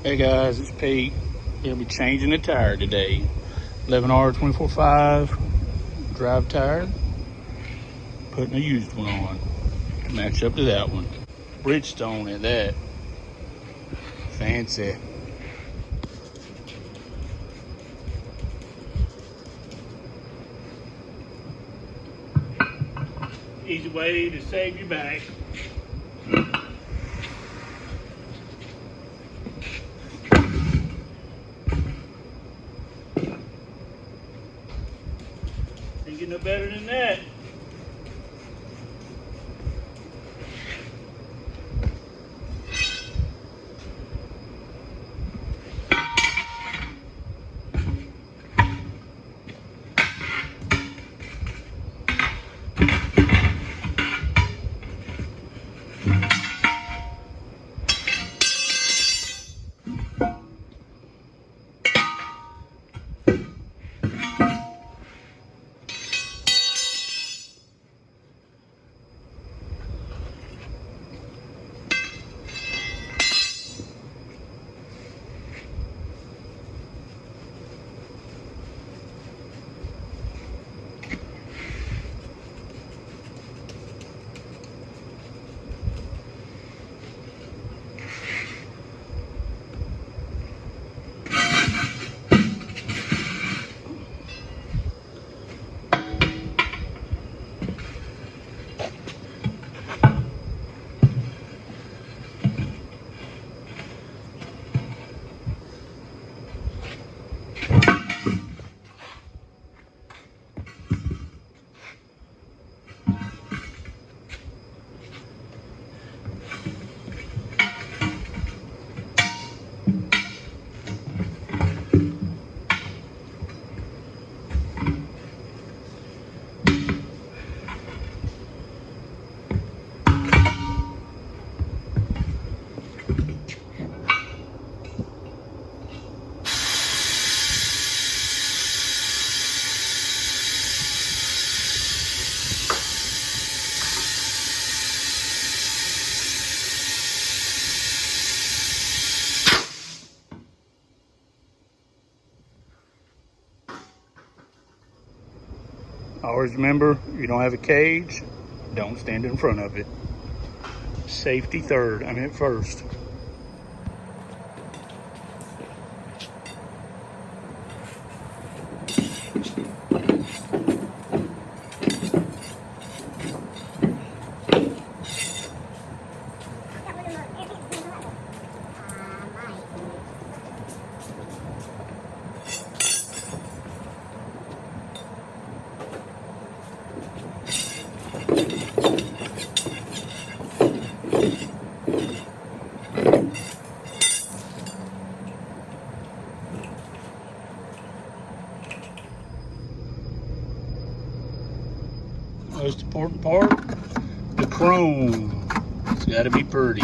Hey guys, it's Pete. Gonna be changing the tire today. 11R24.5 drive tire. Putting a used one on to match up to that one. Bridgestone at that. Fancy. Easy way to save your back. Ain't get no better than that. Always remember, you don't have a cage, don't stand in front of it. Safety first. Most important part, the chrome. It's got to be pretty.